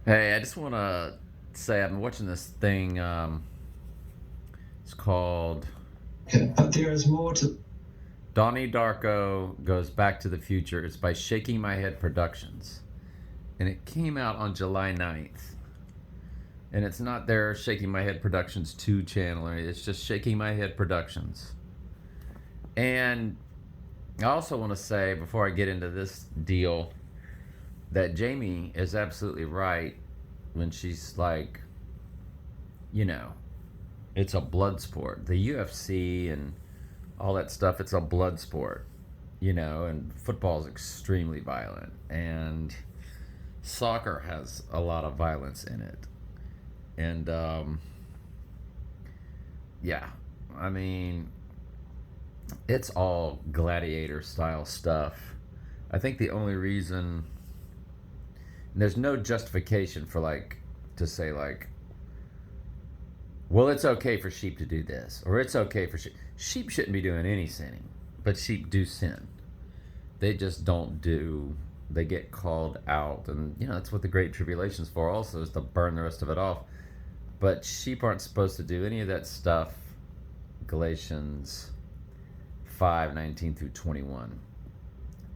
Hey, I just want to say I've been watching this thing. It's called There is more to. Donnie Darko Goes Back to the Future. It's by Shaking My Head Productions. And it came out on July 9th. And it's not their Shaking My Head Productions 2 channel. It's just Shaking My Head Productions. And I also want to say, before I get into this deal, that Jamie is absolutely right when she's like, you know, it's a blood sport. The UFC and all that stuff, it's a blood sport, and football is extremely violent. And soccer has a lot of violence in it. And yeah, I mean, it's all gladiator style stuff. I think the only reason, there's no justification for to say, well, it's okay for sheep to do this, or it's okay for sheep. Sheep shouldn't be doing any sinning, but sheep do sin. They just don't do. They get called out, and that's what the Great Tribulation's for. Also, is to burn the rest of it off. But sheep aren't supposed to do any of that stuff. Galatians 5:19 through 21,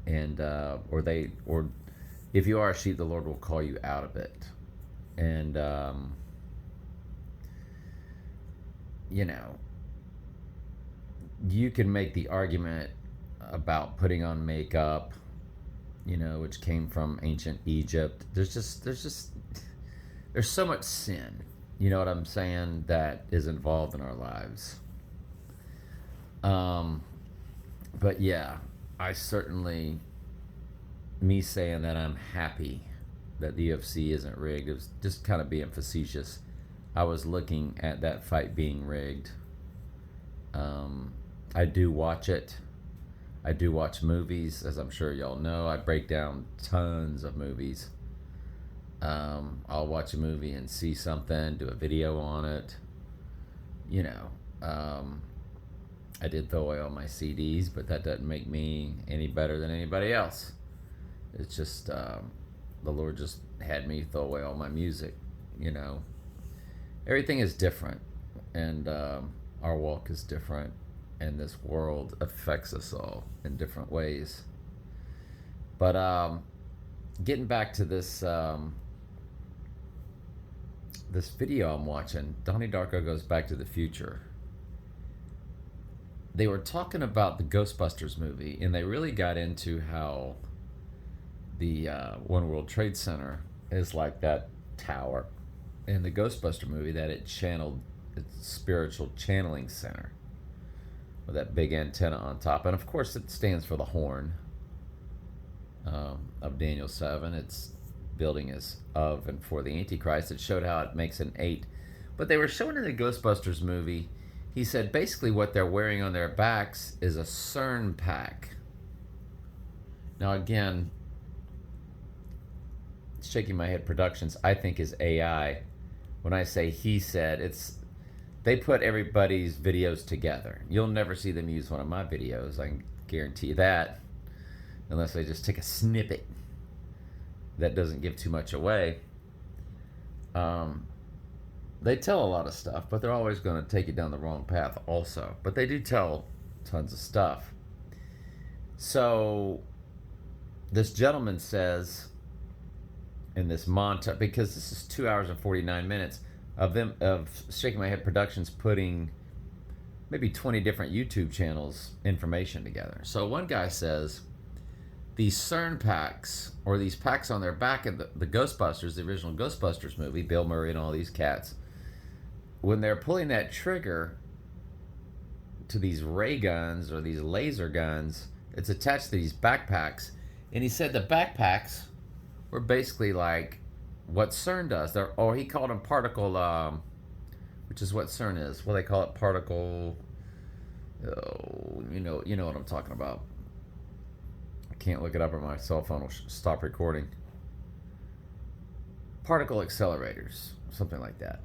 and or if you are a sheep, the Lord will call you out of it, and you know you can make the argument about putting on makeup, which came from ancient Egypt. There's so much sin, you know what I'm saying, that is involved in our lives. Um, but yeah, I certainly, me saying that I'm happy that the UFC isn't rigged, it was just kind of being facetious. I was looking at that fight being rigged. Um, I do watch it. I do watch movies, as I'm sure y'all know. I break down tons of movies. I'll watch a movie and see something, do a video on it. You know, um, I did throw away all my CDs, but that doesn't make me any better than anybody else. It's just the Lord just had me throw away all my music. You know, everything is different, and our walk is different, and this world affects us all in different ways. But getting back to this video I'm watching, Donnie Darko Goes Back to the Future. They were talking about the Ghostbusters movie, and they really got into how the One World Trade Center is like that tower in the Ghostbuster movie, that it channeled its spiritual channeling center with that big antenna on top. And of course, it stands for the horn of Daniel 7. Its building is of and for the Antichrist. It showed how it makes an 8. But they were showing in the Ghostbusters movie, he said basically what they're wearing on their backs is a CERN pack. Now, again, Shaking My Head Productions, I think, is AI. When I say he said, it's they put everybody's videos together. You'll never see them use one of my videos. I can guarantee you that, unless they just take a snippet that doesn't give too much away. Um, they tell a lot of stuff, but they're always going to take you down the wrong path also. But they do tell tons of stuff. So this gentleman says in this montage, because this is 2 hours and 49 minutes of Shaking My Head Productions putting maybe 20 different YouTube channels information together. So one guy says these CERN packs, or these packs on their back of the Ghostbusters, the original Ghostbusters movie, Bill Murray and all these cats, when they're pulling that trigger to these ray guns or these laser guns, it's attached to these backpacks. And he said the backpacks were basically like what CERN does. Or he called them particle, which is what CERN is. Well, they call it particle. Oh, you know what I'm talking about. I can't look it up, or my cell phone will stop recording. Particle accelerators, something like that.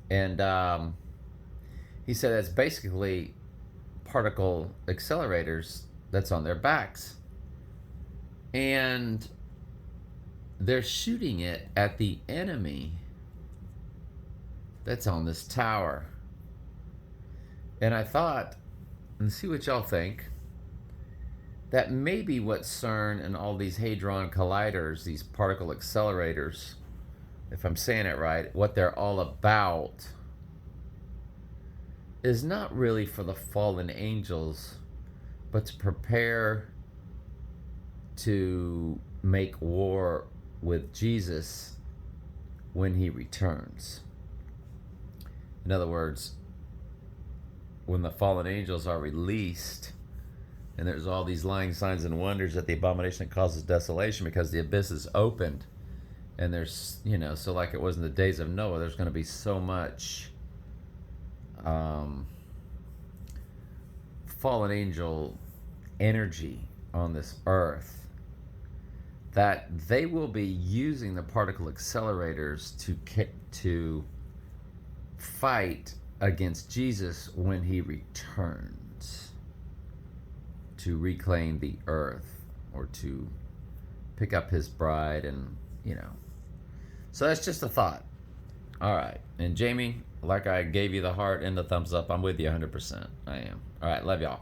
And he said that's basically particle accelerators that's on their backs. And they're shooting it at the enemy that's on this tower. And I thought, and see what y'all think, that maybe what CERN and all these hadron colliders, these particle accelerators, if I'm saying it right, what they're all about is not really for the fallen angels, but to prepare to make war with Jesus when he returns. In other words, when the fallen angels are released, and there's all these lying signs and wonders that the abomination causes desolation because the abyss is opened, and there's, so like it was in the days of Noah, there's going to be so much fallen angel energy on this earth that they will be using the particle accelerators to fight against Jesus when he returns to reclaim the earth, or to pick up his bride, and so that's just a thought. All right. And Jamie, like I gave you the heart and the thumbs up, I'm with you 100%. I am. All right, love y'all.